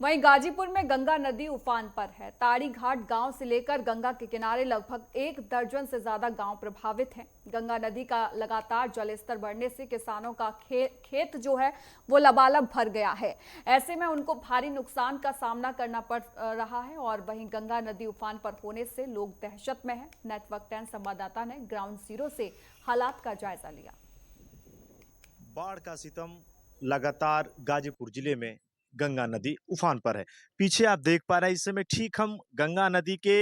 वहीं गाजीपुर में गंगा नदी उफान पर है। ताड़ी घाट गांव से लेकर गंगा के किनारे लगभग 1 दर्जन से ज्यादा गांव प्रभावित हैं। गंगा नदी का लगातार जलस्तर बढ़ने से किसानों का खेत जो है वो लबालब भर गया है। ऐसे में उनको भारी नुकसान का सामना करना पड़ रहा है और वहीं गंगा नदी उफान पर होने से लोग दहशत में हैं। नेटवर्क 10 संवाददाता ने ग्राउंड जीरो से हालात का जायजा लिया। बाढ़ का सितम लगातार गाजीपुर जिले में गंगा नदी उफान पर है। पीछे आप देख पा रहे हैं, इस समय ठीक हम गंगा नदी के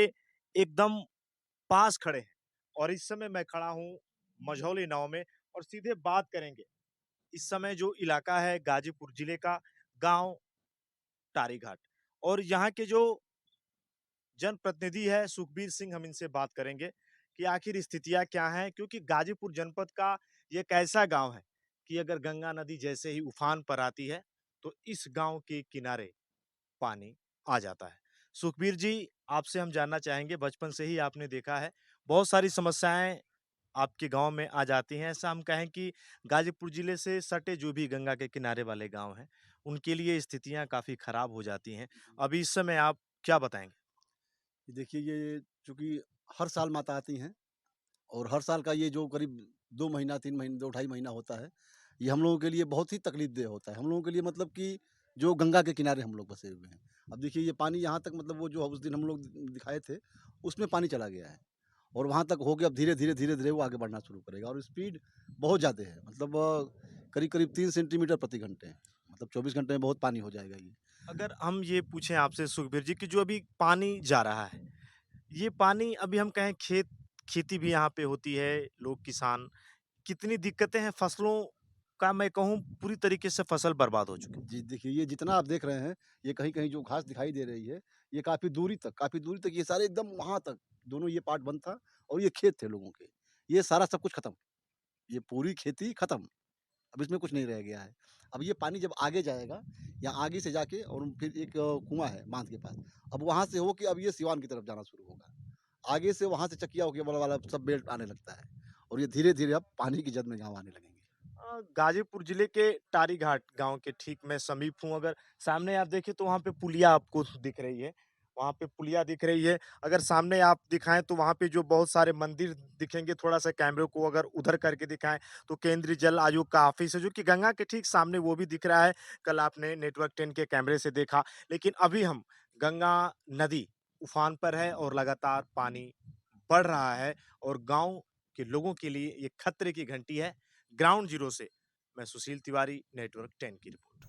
एकदम पास खड़े हैं और इस समय मैं खड़ा हूं मझौली नाव में और सीधे बात करेंगे। इस समय जो इलाका है गाजीपुर जिले का गांव टारी घाट और यहाँ के जो जनप्रतिनिधि है सुखबीर सिंह, हम इनसे बात करेंगे कि आखिर स्थितियां क्या हैं, क्योंकि गाजीपुर जनपद का ये एक ऐसा गांव है कि अगर गंगा नदी जैसे ही उफान पर आती है तो इस गांव के किनारे पानी आ जाता है। सुखबीर जी, आपसे हम जानना चाहेंगे, बचपन से ही आपने देखा है बहुत सारी समस्याएं आपके गांव में आ जाती हैं। ऐसा हम कहें कि गाजीपुर जिले से सटे जो भी गंगा के किनारे वाले गांव हैं, उनके लिए स्थितियां काफी खराब हो जाती हैं। अभी इस समय आप क्या बताएंगे? देखिए, ये चूँकि हर साल माता आती हैं और हर साल का ये जो करीब 2 महीना, 3 महीने, 2 ढाई महीना होता है, ये हम लोगों के लिए बहुत ही तकलीफ़देह होता है। हम लोगों के लिए मतलब कि जो गंगा के किनारे हम लोग बसे हुए हैं। अब देखिए ये पानी यहाँ तक मतलब वो जो उस दिन हम लोग दिखाए थे, उसमें पानी चला गया है और वहाँ तक हो के अब धीरे-धीरे, धीरे-धीरे वो आगे बढ़ना शुरू करेगा और स्पीड बहुत ज़्यादा है। मतलब करीब-करीब 3 सेंटीमीटर प्रति घंटे। मतलब 24 घंटे में बहुत पानी हो जाएगा ये। अगर हम ये पूछें आपसे सुखबीर जी कि जो अभी पानी जा रहा है, ये पानी अभी हम कहें खेती भी यहाँ पे होती है, लोग किसान, कितनी दिक्कतें हैं फसलों का, मैं कहूँ पूरी तरीके से फसल बर्बाद हो चुकी है। जी, देखिए ये जितना आप देख रहे हैं, ये कहीं-कहीं जो घास दिखाई दे रही है, ये काफ़ी दूरी तक ये सारे एकदम वहाँ तक, दोनों ये पार्ट बंद था और ये खेत थे लोगों के। ये सारा सब कुछ खत्म, ये पूरी खेती खत्म, अब इसमें कुछ नहीं रह गया है। अब ये पानी जब आगे जाएगा या आगे से जाके और फिर एक कुआँ है बाँध के पास, अब वहाँ से हो के अब ये सिवान की तरफ जाना शुरू होगा। आगे से वहाँ से चकिया वकिया वाला सब बेल्ट आने लगता है और ये धीरे-धीरे अब पानी की जद में गाँव आने लगेंगे। गाजीपुर जिले के टारी घाट गाँव के ठीक मैं समीप हूँ। अगर सामने आप देखें तो वहाँ पे पुलिया आपको दिख रही है, वहाँ पे पुलिया दिख रही है। अगर सामने आप दिखाएँ तो वहाँ पे जो बहुत सारे मंदिर दिखेंगे, थोड़ा-सा कैमरे को अगर उधर करके दिखाएँ तो केंद्रीय जल आयोग का ऑफिस है जो कि गंगा के ठीक सामने, वो भी दिख रहा है। कल आपने नेटवर्क 10 के कैमरे से देखा। लेकिन अभी हम गंगा नदी उफान पर है और लगातार पानी बढ़ रहा है और गाँव के लोगों के लिए ये खतरे की घंटी है। ग्राउंड ज़ीरो से मैं सुशील तिवारी, नेटवर्क 10 की रिपोर्ट।